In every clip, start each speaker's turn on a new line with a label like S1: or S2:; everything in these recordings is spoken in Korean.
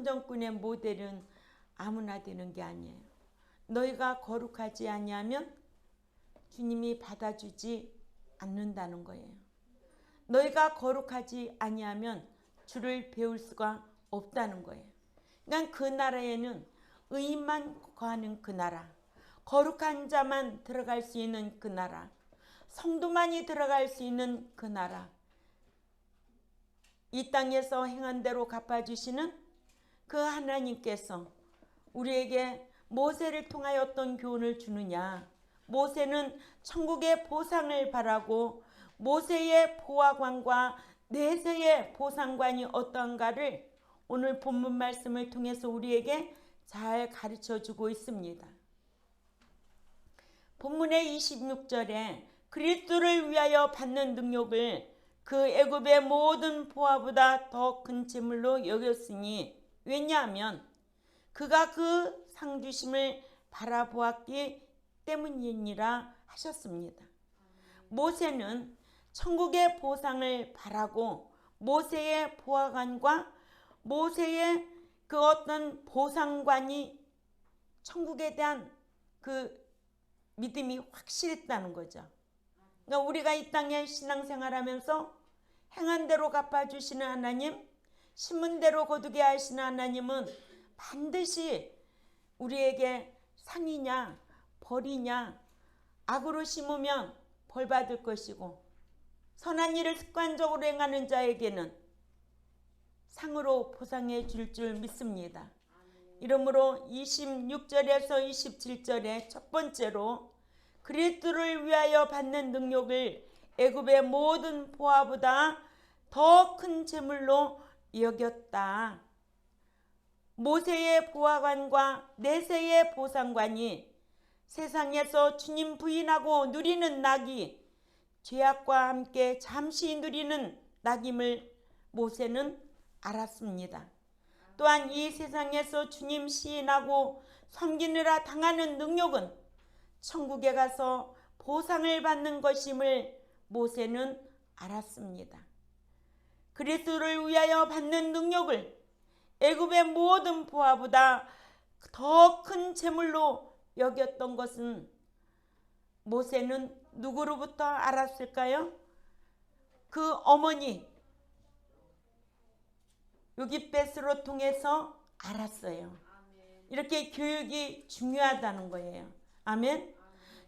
S1: 성전꾼의 모델은 아무나 되는 게 아니에요. 너희가 거룩하지 아니하면 주님이 받아주지 않는다는 거예요. 너희가 거룩하지 아니하면 주를 배울 수가 없다는 거예요. 그러니까 그 나라에는 의인만 거하는 그 나라, 거룩한 자만 들어갈 수 있는 그 나라, 성도만이 들어갈 수 있는 그 나라, 이 땅에서 행한 대로 갚아주시는 그 하나님께서 우리에게 모세를 통하여 어떤 교훈을 주느냐. 모세는 천국의 보상을 바라고 모세의 보화관과 내세의 보상관이 어떠한가를 오늘 본문 말씀을 통해서 우리에게 잘 가르쳐주고 있습니다. 본문의 26절에 그리스도를 위하여 받는 능력을 그 애굽의 모든 보화보다 더 큰 재물로 여겼으니 왜냐하면 그가 그 상주심을 바라보았기 때문이니라 하셨습니다. 모세는 천국의 보상을 바라고 모세의 보화관과 모세의 그 어떤 보상관이 천국에 대한 그 믿음이 확실했다는 거죠. 그러니까 우리가 이 땅에 신앙생활하면서 행한 대로 갚아주시는 하나님, 심은 대로 거두게 하시는 하나님은 반드시 우리에게 상이냐 벌이냐, 악으로 심으면 벌 받을 것이고 선한 일을 습관적으로 행하는 자에게는 상으로 보상해 줄 줄 믿습니다. 이러므로 26절에서 27절에 첫 번째로 그리스도를 위하여 받는 능력을 애굽의 모든 보화보다 더 큰 재물로 여겼다. 모세의 보화관과 내세의 보상관이 세상에서 주님 부인하고 누리는 낙이 죄악과 함께 잠시 누리는 낙임을 모세는 알았습니다. 또한 이 세상에서 주님 시인하고 섬기느라 당하는 능력은 천국에 가서 보상을 받는 것임을 모세는 알았습니다. 그리스도를 위하여 받는 능력을 애굽의 모든 보화보다 더 큰 재물로 여겼던 것은 모세는 누구로부터 알았을까요? 그 어머니 요깃벳으로 통해서 알았어요. 이렇게 교육이 중요하다는 거예요. 아멘.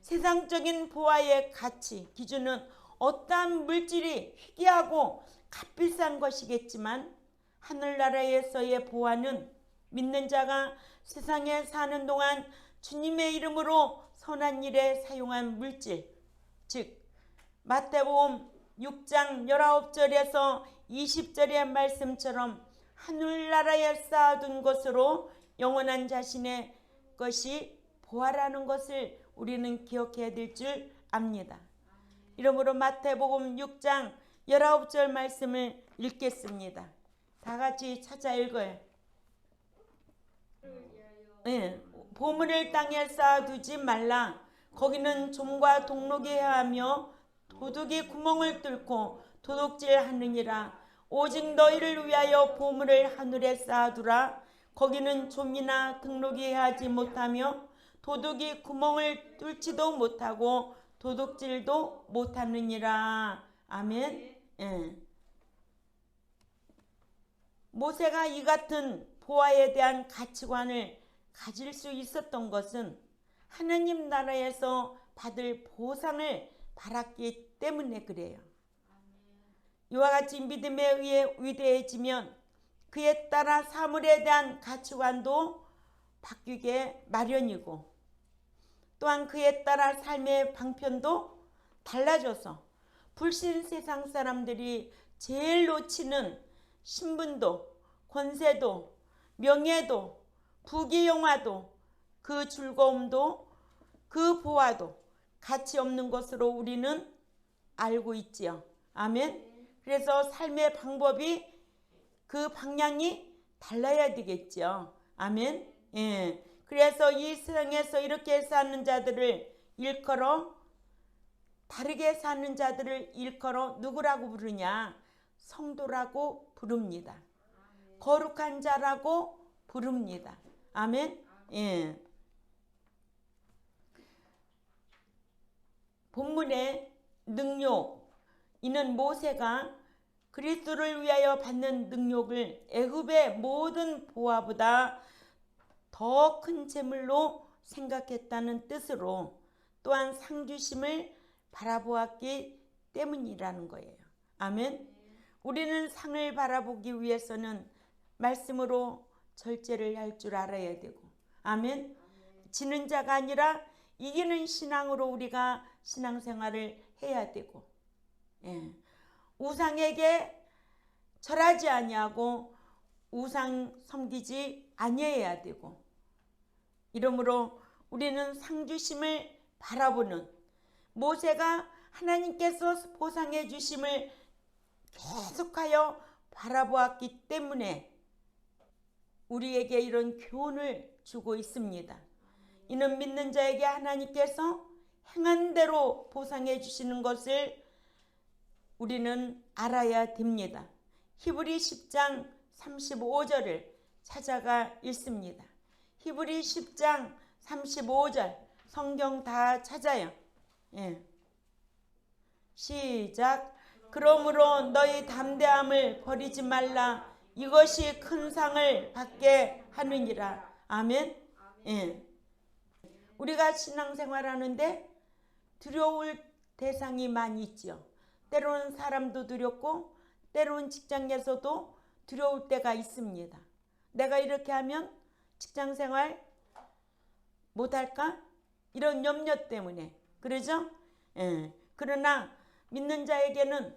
S1: 세상적인 보화의 가치, 기준은 어떠한 물질이 희귀하고 값비싼 것이겠지만 하늘나라에서의 보화는 믿는 자가 세상에 사는 동안 주님의 이름으로 선한 일에 사용한 물질, 즉 마태복음 6장 19절에서 20절의 말씀처럼 하늘나라에 쌓아둔 것으로 영원한 자신의 것이 보화라는 것을 우리는 기억해야 될 줄 압니다. 이러므로 마태복음 6장 19절 말씀을 읽겠습니다. 다 같이 찾아 읽어요. 네. 보물을 땅에 쌓아두지 말라. 거기는 좀과 동록이 헤하며 도둑이 구멍을 뚫고 도둑질하느니라. 오직 너희를 위하여 보물을 하늘에 쌓아두라. 거기는 좀이나 등록이 헤하지 못하며 도둑이 구멍을 뚫지도 못하고 도둑질도 못하느니라. 아멘. 예. 모세가 이 같은 보화에 대한 가치관을 가질 수 있었던 것은 하나님 나라에서 받을 보상을 바랐기 때문에 그래요. 이와 같이 믿음에 의해 위대해지면 그에 따라 사물에 대한 가치관도 바뀌게 마련이고 또한 그에 따라 삶의 방편도 달라져서 불신 세상 사람들이 제일 놓치는 신분도 권세도 명예도 부귀영화도 그 즐거움도 그 보화도 가치 없는 것으로 우리는 알고 있지요. 아멘. 그래서 삶의 방법이 그 방향이 달라야 되겠죠. 아멘. 예. 그래서 이 세상에서 이렇게 사는 자들을 일컬어 다르게 사는 자들을 일컬어 누구라고 부르냐? 성도라고 부릅니다. 거룩한 자라고 부릅니다. 아멘. 예. 본문의 능욕, 이는 모세가 그리스도를 위하여 받는 능욕을 애굽의 모든 보화보다 더 큰 재물로 생각했다는 뜻으로 또한 상주심을 바라보았기 때문이라는 거예요. 아멘. 우리는 상을 바라보기 위해서는 말씀으로 절제를 할 줄 알아야 되고, 아멘. 지는 자가 아니라 이기는 신앙으로 우리가 신앙생활을 해야 되고, 예. 우상에게 절하지 아니하고 우상 섬기지 아니해야 되고, 이러므로 우리는 상주심을 바라보는, 모세가 하나님께서 보상해 주심을 계속하여 바라보았기 때문에 우리에게 이런 교훈을 주고 있습니다. 이는 믿는 자에게 하나님께서 행한 대로 보상해 주시는 것을 우리는 알아야 됩니다. 히브리 10장 35절을 찾아가 읽습니다. 히브리 10장 35절 성경 다 찾아요. 예. 시작. 그러므로 너희 담대함을 버리지 말라. 이것이 큰 상을 받게 하느니라. 아멘. 예. 우리가 신앙생활하는데 두려울 대상이 많이 있죠. 때로는 사람도 두렵고 때로는 직장에서도 두려울 때가 있습니다. 내가 이렇게 하면 직장생활 못할까? 이런 염려 때문에. 그러죠? 예. 그러나 믿는 자에게는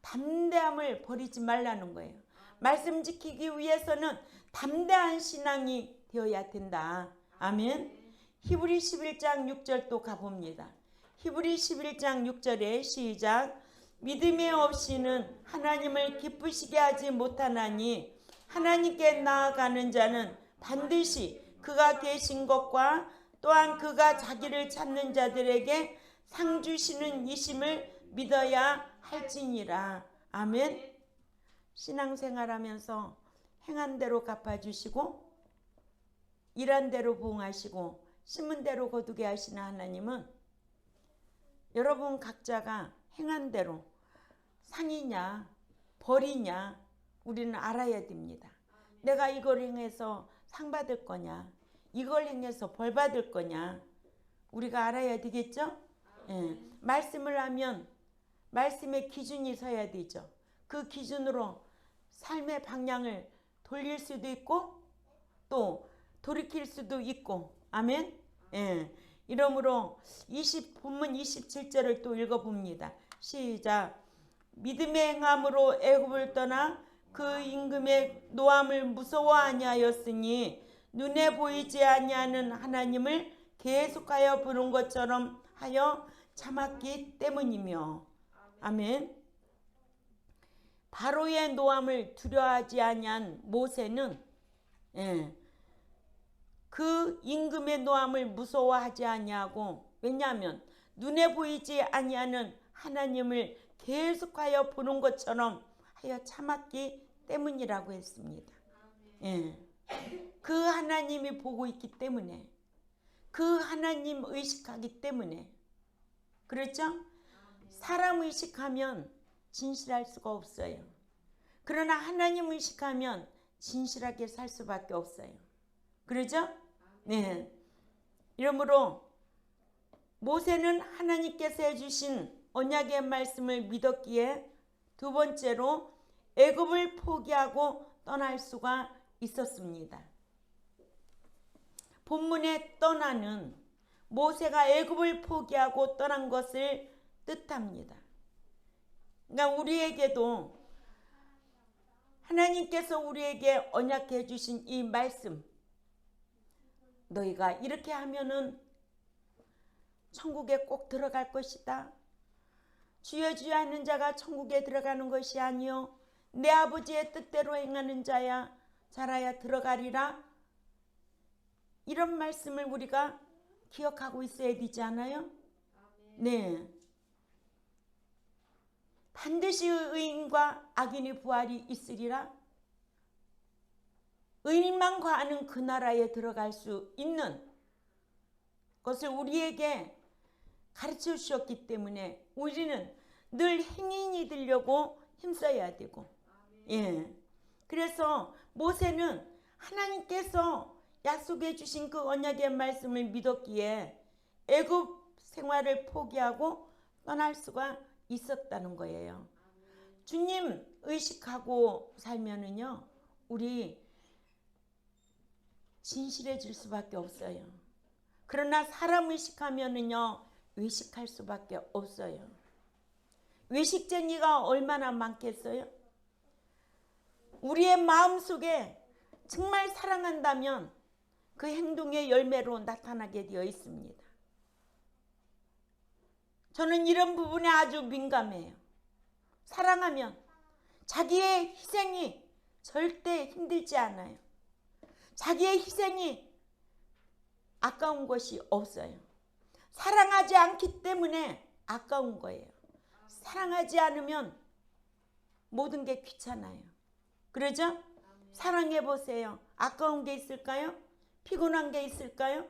S1: 담대함을 버리지 말라는 거예요. 말씀 지키기 위해서는 담대한 신앙이 되어야 된다. 아멘. 히브리 11장 6절 또 가봅니다. 히브리 11장 6절에 시작. 믿음이 없이는 하나님을 기쁘시게 하지 못하나니 하나님께 나아가는 자는 반드시 그가 계신 것과 또한 그가 자기를 찾는 자들에게 상 주시는 이심을 믿어야 할지니라. 아멘. 신앙생활하면서 행한 대로 갚아주시고 일한 대로 보응하시고 심은 대로 거두게 하시는 하나님은 여러분 각자가 행한 대로 상이냐 벌이냐 우리는 알아야 됩니다. 내가 이걸 행해서 상 받을 거냐, 이걸 행해서 벌 받을 거냐, 우리가 알아야 되겠죠? 예. 말씀을 하면 말씀의 기준이 서야 되죠. 그 기준으로 삶의 방향을 돌릴 수도 있고 또 돌이킬 수도 있고. 아멘. 예. 이러므로 본문 27절을 또 읽어봅니다. 시작. 믿음의 행함으로 애굽을 떠나 그 임금의 노함을 무서워 아니하였으니 눈에 보이지 아니하는 하나님을 계속하여 부른 것처럼 하여 참았기 때문이며. 아멘. 바로의 노함을 두려워하지 아니한 모세는 그 임금의 노함을 무서워하지 아니하고, 왜냐하면 눈에 보이지 아니하는 하나님을 계속하여 보는 것처럼 하여 참았기 때문이라고 했습니다. 예. 그 하나님이 보고 있기 때문에, 그 하나님 의식하기 때문에. 그렇죠? 사람 의식하면 진실할 수가 없어요. 그러나 하나님 의식하면 진실하게 살 수밖에 없어요. 그렇죠? 네. 이러므로 모세는 하나님께서 해주신 언약의 말씀을 믿었기에 두 번째로 애굽을 포기하고 떠날 수가 있었습니다. 본문의 떠나는 모세가 애굽을 포기하고 떠난 것을 뜻합니다. 그러니까 우리에게도 하나님께서 우리에게 언약해 주신 이 말씀, 너희가 이렇게 하면은 천국에 꼭 들어갈 것이다. 주여 주여 하는 자가 천국에 들어가는 것이 아니요 내 아버지의 뜻대로 행하는 자야 자라야 들어가리라. 이런 말씀을 우리가 기억하고 있어야 되지 않아요? 네. 반드시 의인과 악인의 부활이 있으리라. 의인만 거하는 그 나라에 들어갈 수 있는 것을 우리에게 가르쳐 주셨기 때문에 우리는 늘 행인이 되려고 힘써야 되고, 예. 그래서 모세는 하나님께서 약속해 주신 그 언약의 말씀을 믿었기에 애굽 생활을 포기하고 떠날 수가 있었다는 거예요. 주님 의식하고 살면은요, 우리 진실해질 수밖에 없어요. 그러나 사람 의식하면은요, 외식할 수밖에 없어요. 외식쟁이가 얼마나 많겠어요? 우리의 마음속에 정말 사랑한다면 그 행동의 열매로 나타나게 되어 있습니다. 저는 이런 부분에 아주 민감해요. 사랑하면 자기의 희생이 절대 힘들지 않아요. 자기의 희생이 아까운 것이 없어요. 사랑하지 않기 때문에 아까운 거예요. 사랑하지 않으면 모든 게 귀찮아요. 그러죠? 사랑해 보세요. 아까운 게 있을까요? 피곤한 게 있을까요?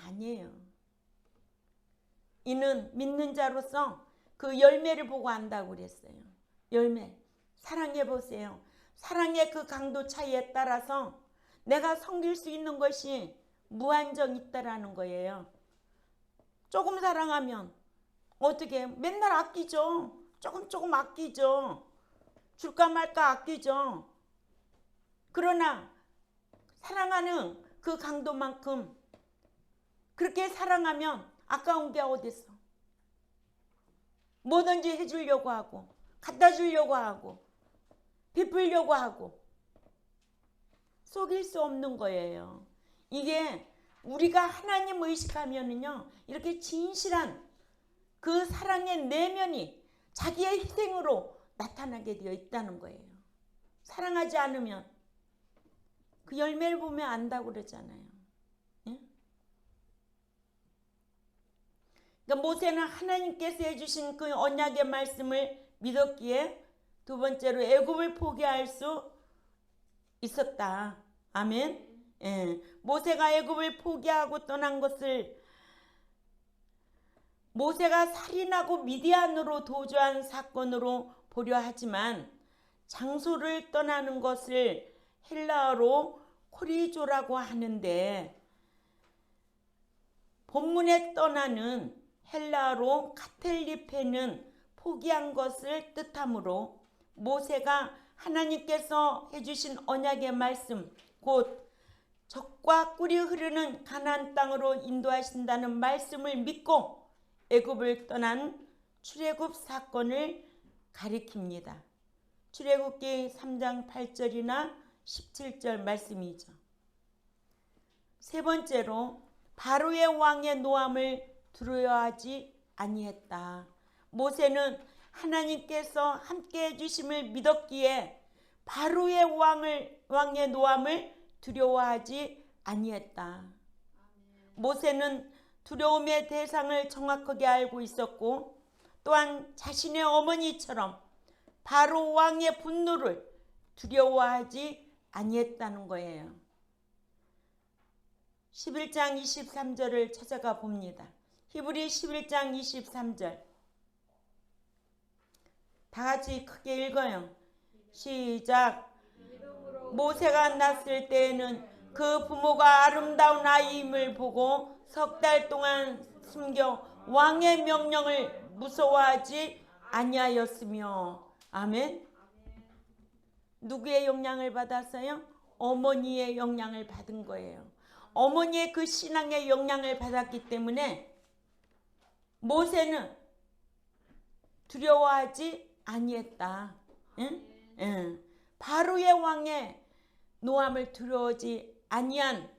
S1: 아니에요. 이는 믿는 자로서 그 열매를 보고 안다고 그랬어요. 열매. 사랑해 보세요. 사랑의 그 강도 차이에 따라서 내가 섬길 수 있는 것이 무한정 있다라는 거예요. 조금 사랑하면 어떻게 맨날 아끼죠. 조금 아끼죠. 줄까 말까 아끼죠. 그러나 사랑하는 그 강도만큼 그렇게 사랑하면 아까운 게 어딨어. 뭐든지 해주려고 하고 갖다 주려고 하고 베풀려고 하고 속일 수 없는 거예요. 이게 우리가 하나님 의식하면은요, 이렇게 진실한 그 사랑의 내면이 자기의 희생으로 나타나게 되어 있다는 거예요. 사랑하지 않으면 그 열매를 보면 안다고 그러잖아요. 예? 그러니까 모세는 하나님께서 해주신 그 언약의 말씀을 믿었기에 두 번째로 애굽을 포기할 수 있었다. 아멘. 예. 모세가 애굽을 포기하고 떠난 것을 모세가 살인하고 미디안으로 도주한 사건으로 보려 하지만 장소를 떠나는 것을 헬라어로 코리조라고 하는데 본문에 떠나는 헬라어로 카텔리페는 포기한 것을 뜻하므로 모세가 하나님께서 해주신 언약의 말씀 곧 젖과 꿀이 흐르는 가나안 땅으로 인도하신다는 말씀을 믿고 애굽을 떠난 출애굽 사건을 가리킵니다. 출애굽기 3장 8절이나 17절 말씀이죠. 세 번째로 바로의 왕의 노함을 두려워하지 아니했다. 모세는 하나님께서 함께 해주심을 믿었기에 바로의 왕의 노함을 두려워하지 아니했다. 모세는 두려움의 대상을 정확하게 알고 있었고 또한 자신의 어머니처럼 바로 왕의 분노를 두려워하지 아니했다는 거예요. 11장 23절을 찾아가 봅니다. 히브리 11장 23절 다 같이 크게 읽어요. 시작. 모세가 났을 때에는 그 부모가 아름다운 아이임을 보고 석 달 동안 숨겨 왕의 명령을 무서워하지 아니하였으며. 아멘. 누구의 영향을 받았어요? 어머니의 영향을 받은 거예요. 어머니의 그 신앙의 영향을 받았기 때문에 모세는 두려워하지 아니했다. 응? 응. 바로의 왕의 노함을 두려워하지 아니한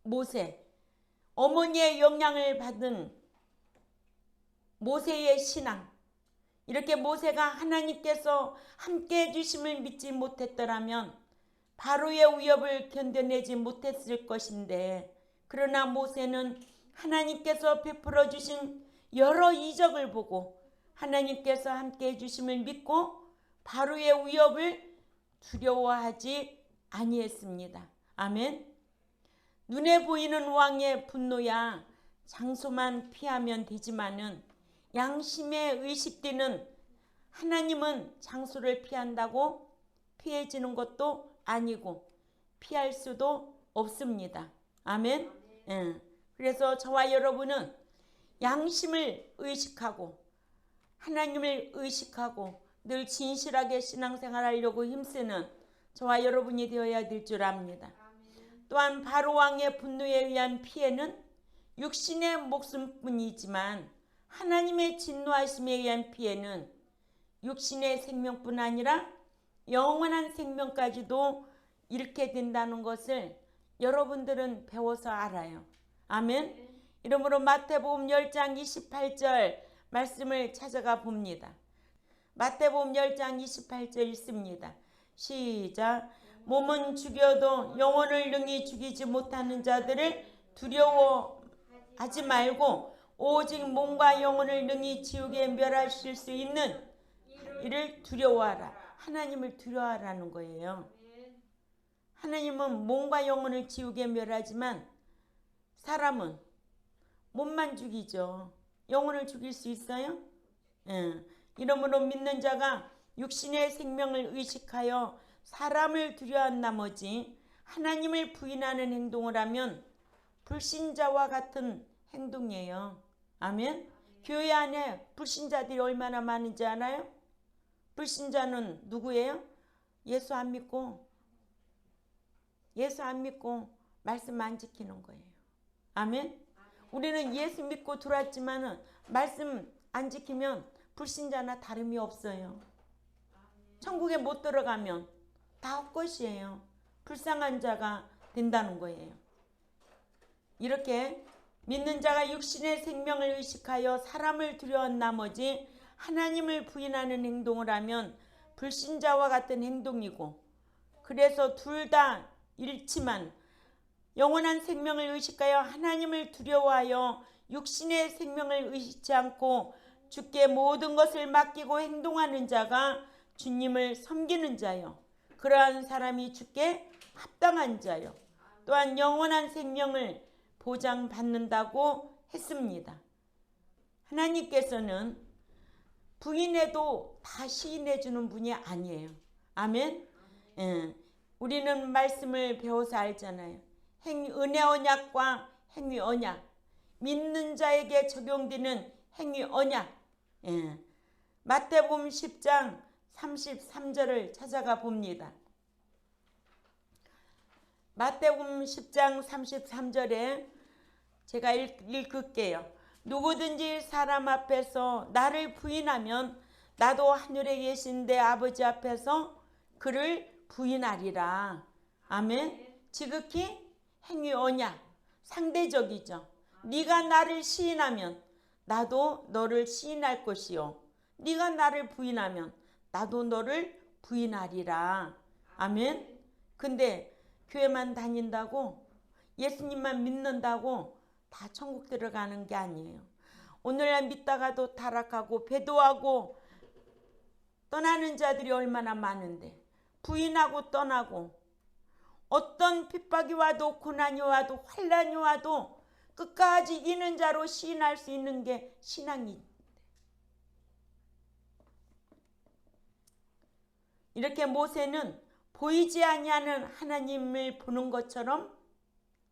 S1: 모세, 어머니의 영향을 받은 모세의 신앙, 이렇게 모세가 하나님께서 함께 해주심을 믿지 못했더라면 바로의 위협을 견뎌내지 못했을 것인데, 그러나 모세는 하나님께서 베풀어 주신 여러 이적을 보고 하나님께서 함께 해주심을 믿고 바로의 위협을 두려워하지 아니했습니다. 아멘. 눈에 보이는 왕의 분노야 장소만 피하면 되지만은 양심에 의식되는 하나님은 장소를 피한다고 피해지는 것도 아니고 피할 수도 없습니다. 아멘. 예. 그래서 저와 여러분은 양심을 의식하고 하나님을 의식하고 늘 진실하게 신앙생활하려고 힘쓰는 저와 여러분이 되어야 될 줄 압니다. 또한 바로왕의 분노에 의한 피해는 육신의 목숨뿐이지만 하나님의 진노하심에 의한 피해는 육신의 생명뿐 아니라 영원한 생명까지도 잃게 된다는 것을 여러분들은 배워서 알아요. 아멘. 이러므로 마태복음 10장 28절 말씀을 찾아가 봅니다. 마태복음 10장 28절 읽습니다. 시작. 몸은 죽여도 영혼을 능히 죽이지 못하는 자들을 두려워하지 말고 오직 몸과 영혼을 능히 지옥에 멸하실 수 있는 이를 두려워하라. 하나님을 두려워하라는 거예요. 하나님은 몸과 영혼을 지옥에 멸하지만 사람은 몸만 죽이죠. 영혼을 죽일 수 있어요? 예. 이러므로 믿는 자가 육신의 생명을 의식하여 사람을 두려워한 나머지 하나님을 부인하는 행동을 하면 불신자와 같은 행동이에요. 아멘. 교회 안에 불신자들이 얼마나 많은지 알아요? 불신자는 누구예요? 예수 안 믿고 말씀 안 지키는 거예요. 아멘. 우리는 예수 믿고 들어왔지만은 말씀 안 지키면 불신자나 다름이 없어요. 천국에 못 들어가면 다 헛것이에요. 불쌍한 자가 된다는 거예요. 이렇게 믿는 자가 육신의 생명을 의식하여 사람을 두려워한 나머지 하나님을 부인하는 행동을 하면 불신자와 같은 행동이고, 그래서 둘 다 잃지만 영원한 생명을 의식하여 하나님을 두려워하여 육신의 생명을 의식치 않고 주께 모든 것을 맡기고 행동하는 자가 주님을 섬기는 자요. 그러한 사람이 주께 합당한 자요. 또한 영원한 생명을 보장받는다고 했습니다. 하나님께서는 부인해도 다 시인해 주는 분이 아니에요. 아멘. 예. 우리는 말씀을 배워서 알잖아요. 은혜 언약과 행위 언약, 믿는 자에게 적용되는 행위 언약. 예. 마태복음 10장 33절을 찾아가 봅니다. 마태복음 10장 33절에 제가 읽을게요. 누구든지 사람 앞에서 나를 부인하면 나도 하늘에 계신 내 아버지 앞에서 그를 부인하리라. 아멘. 지극히 행위 언약, 상대적이죠. 네가 나를 시인하면 나도 너를 시인할 것이요, 네가 나를 부인하면 나도 너를 부인하리라. 아멘. 근데 교회만 다닌다고, 예수님만 믿는다고 다 천국 들어가는 게 아니에요. 오늘날 믿다가도 타락하고 배도하고 떠나는 자들이 얼마나 많은데, 부인하고 떠나고 어떤 핍박이 와도 고난이 와도 환난이 와도 끝까지 이는 자로 시인할 수 있는 게 신앙이. 이렇게 모세는 보이지 아니하는 하나님을 보는 것처럼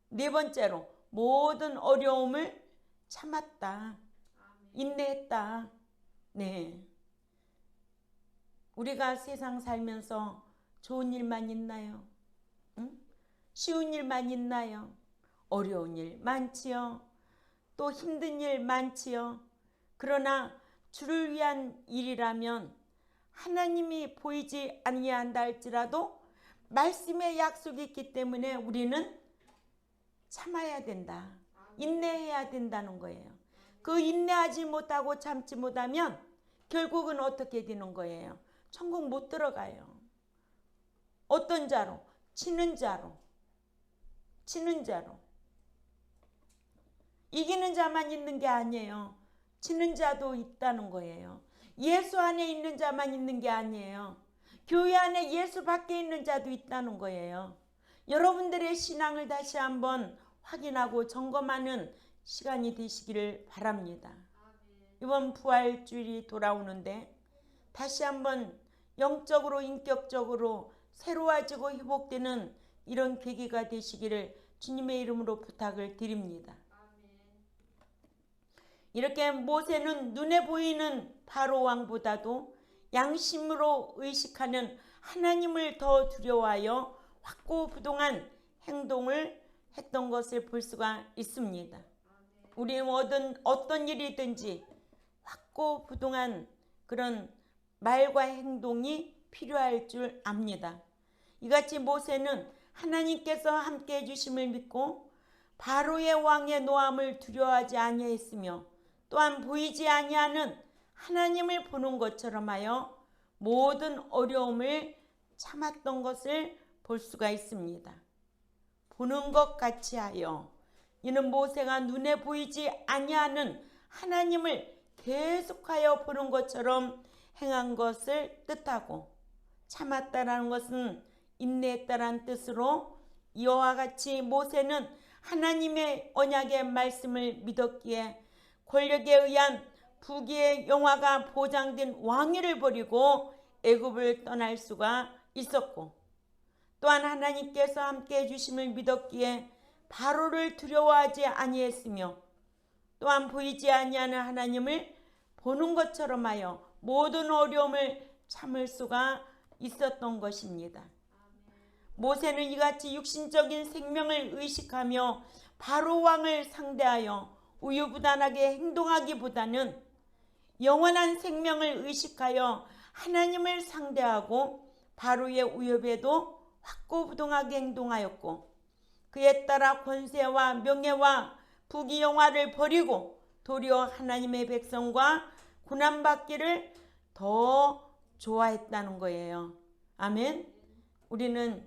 S1: 네 번째로 모든 어려움을 참았다. 인내했다. 네. 우리가 세상 살면서 좋은 일만 있나요? 응? 쉬운 일만 있나요? 어려운 일 많지요. 또 힘든 일 많지요. 그러나 주를 위한 일이라면 하나님이 보이지 아니한다 할지라도 말씀의 약속이 있기 때문에 우리는 참아야 된다. 인내해야 된다는 거예요. 그 인내하지 못하고 참지 못하면 결국은 어떻게 되는 거예요? 천국 못 들어가요. 어떤 자로? 치는 자로. 이기는 자만 있는 게 아니에요. 치는 자도 있다는 거예요. 예수 안에 있는 자만 있는 게 아니에요. 교회 안에 예수 밖에 있는 자도 있다는 거예요. 여러분들의 신앙을 다시 한번 확인하고 점검하는 시간이 되시기를 바랍니다. 이번 부활주일이 돌아오는데 다시 한번 영적으로 인격적으로 새로워지고 회복되는 이런 계기가 되시기를 주님의 이름으로 부탁을 드립니다. 이렇게 모세는 눈에 보이는 바로 왕보다도 양심으로 의식하는 하나님을 더 두려워하여 확고부동한 행동을 했던 것을 볼 수가 있습니다. 우리 모든 어떤 일이든지 확고부동한 그런 말과 행동이 필요할 줄 압니다. 이같이 모세는 하나님께서 함께 해주심을 믿고 바로의 왕의 노함을 두려워하지 아니하였으며 또한 보이지 아니하는 하나님을 보는 것처럼 하여 모든 어려움을 참았던 것을 볼 수가 있습니다. 보는 것 같이 하여 이는 모세가 눈에 보이지 아니하는 하나님을 계속하여 보는 것처럼 행한 것을 뜻하고 참았다라는 것은 인내했다라는 뜻으로 이와 같이 모세는 하나님의 언약의 말씀을 믿었기에 권력에 의한 부귀의 영화가 보장된 왕위를 버리고 애굽을 떠날 수가 있었고 또한 하나님께서 함께 해주심을 믿었기에 바로를 두려워하지 아니했으며 또한 보이지 아니하는 하나님을 보는 것처럼 하여 모든 어려움을 참을 수가 있었던 것입니다. 모세는 이같이 육신적인 생명을 의식하며 바로 왕을 상대하여 우유부단하게 행동하기보다는 영원한 생명을 의식하여 하나님을 상대하고 바로의 위협에도 확고부동하게 행동하였고 그에 따라 권세와 명예와 부귀영화를 버리고 도리어 하나님의 백성과 고난받기를 더 좋아했다는 거예요. 아멘. 우리는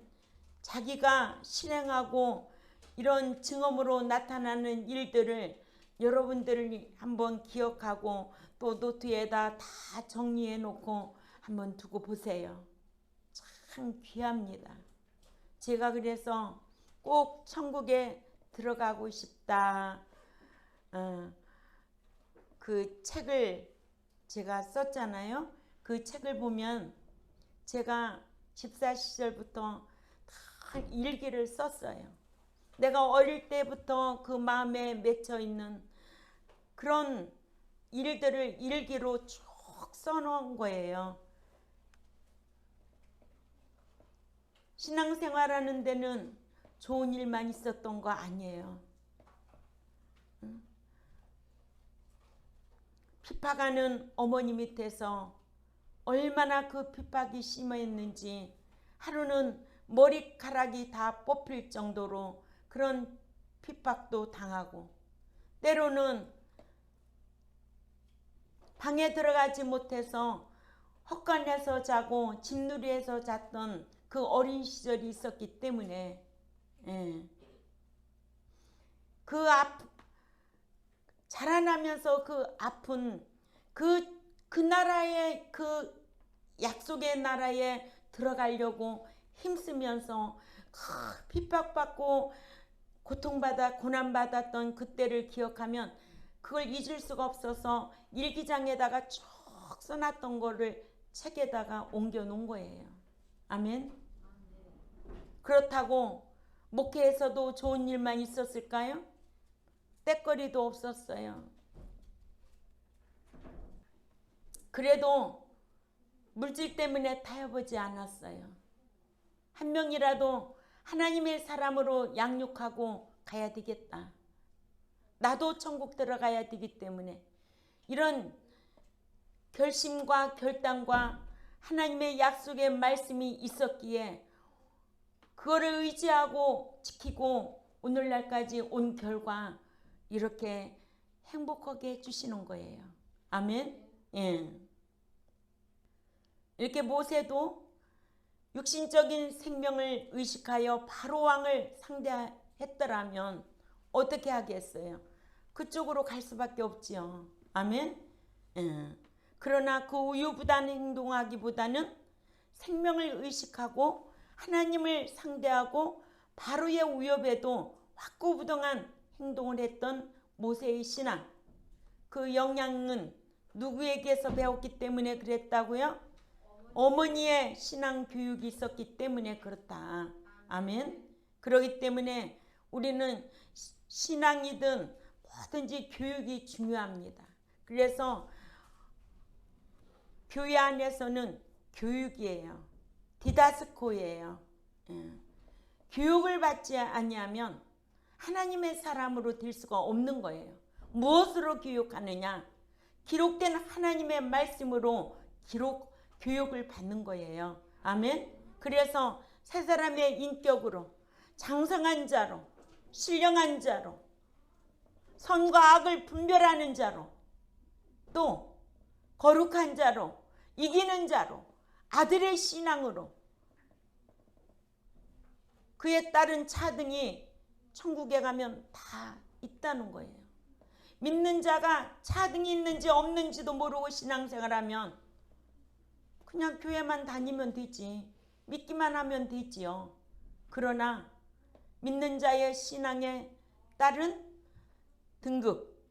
S1: 자기가 실행하고 이런 증언으로 나타나는 일들을 여러분들이 한번 기억하고 또 노트에다 다 정리해 놓고 한번 두고 보세요. 참 귀합니다. 제가 그래서 꼭 천국에 들어가고 싶다. 그 책을 제가 썼잖아요. 그 책을 보면 제가 집사 시절부터 다 일기를 썼어요. 내가 어릴 때부터 그 마음에 맺혀 있는 그런 일들을 일기로 쭉 써놓은 거예요. 신앙생활하는 데는 좋은 일만 있었던 거 아니에요. 핍박하는 어머니 밑에서 얼마나 그 핍박이 심했는지 하루는 머리카락이 다 뽑힐 정도로 그런 핍박도 당하고 때로는 방에 들어가지 못해서 헛간에서 자고 집누리에서 잤던 그 어린 시절이 있었기 때문에 자라나면서 그 아픈 그 나라의 그 약속의 나라에 들어가려고 힘쓰면서 핍박받고 고통받아 고난받았던 그때를 기억하면 그걸 잊을 수가 없어서 일기장에다가 쭉 써놨던 거를 책에다가 옮겨 놓은 거예요. 아멘. 그렇다고 목회에서도 좋은 일만 있었을까요? 때거리도 없었어요. 그래도 물질 때문에 타협하지 않았어요. 한 명이라도 하나님의 사람으로 양육하고 가야 되겠다. 나도 천국 들어가야 되기 때문에 이런 결심과 결단과 하나님의 약속의 말씀이 있었기에 그거를 의지하고 지키고 오늘날까지 온 결과 이렇게 행복하게 해주시는 거예요. 아멘. 예. 이렇게 모세도 육신적인 생명을 의식하여 바로 왕을 상대했더라면 어떻게 하겠어요? 그쪽으로 갈 수밖에 없지요. 아멘. 예. 그러나 그 우유부단 행동하기보다는 생명을 의식하고 하나님을 상대하고 바로의 위협에도 확고부동한 행동을 했던 모세의 신앙, 그 영향은 누구에게서 배웠기 때문에 그랬다고요? 어머니의 신앙 교육이 있었기 때문에 그렇다. 아멘. 그렇기 때문에 우리는 신앙이든 뭐든지 교육이 중요합니다. 그래서 교회 안에서는 교육이에요. 디다스코예요. 교육을 받지 아니하면 하나님의 사람으로 될 수가 없는 거예요. 무엇으로 교육하느냐? 기록된 하나님의 말씀으로 교육을 받는 거예요. 아멘. 그래서 새 사람의 인격으로 장성한 자로, 신령한 자로, 선과 악을 분별하는 자로, 또 거룩한 자로, 이기는 자로, 아들의 신앙으로 그에 따른 차등이 천국에 가면 다 있다는 거예요. 믿는 자가 차등이 있는지 없는지도 모르고 신앙생활하면 그냥 교회만 다니면 되지, 믿기만 하면 되지요. 그러나 믿는 자의 신앙에 따른 등급,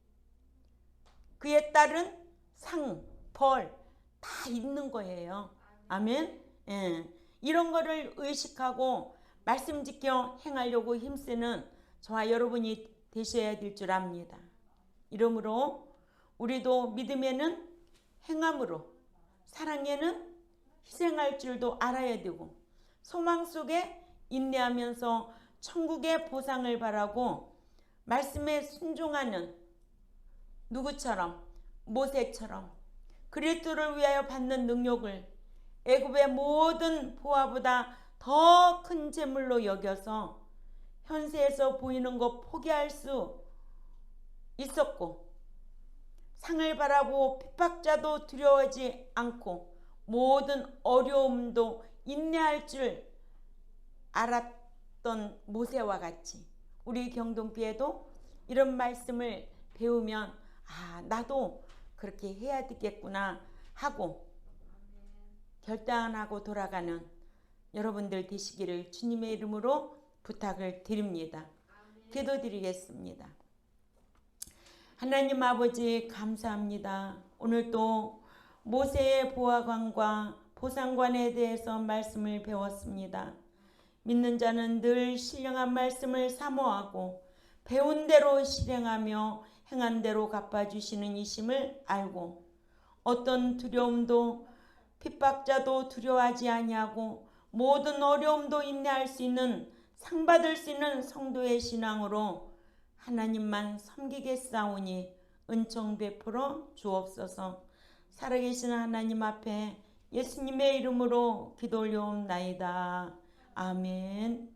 S1: 그에 따른 상, 벌 다 있는 거예요. 아멘. 이런 거를 의식하고 말씀 지켜 행하려고 힘쓰는 저와 여러분이 되셔야 될 줄 압니다. 이러므로 우리도 믿음에는 행함으로, 사랑에는 희생할 줄도 알아야 되고, 소망 속에 인내하면서 천국의 보상을 바라고 말씀에 순종하는 누구처럼? 모세처럼 그리스도를 위하여 받는 능력을 애굽의 모든 보화보다 더 큰 재물로 여겨서 현세에서 보이는 것 포기할 수 있었고, 상을 바라고 핍박자도 두려워하지 않고 모든 어려움도 인내할 줄 알았던 모세와 같이 우리 경동교회도 이런 말씀을 배우면 나도 그렇게 해야 되겠구나 하고 결단하고 돌아가는 여러분들 되시기를 주님의 이름으로 부탁을 드립니다. 기도드리겠습니다. 하나님 아버지 감사합니다. 오늘도 모세의 보화관과 보상관에 대해서 말씀을 배웠습니다. 믿는 자는 늘 신령한 말씀을 사모하고 배운 대로 실행하며 행한 대로 갚아주시는 이심을 알고 어떤 두려움도 핍박자도 두려워하지 아니하고 모든 어려움도 인내할 수 있는 상받을 수 있는 성도의 신앙으로 하나님만 섬기겠사오니 은총 베풀어 주옵소서. 살아계신 하나님 앞에 예수님의 이름으로 기도 올려옵나이다. 아멘.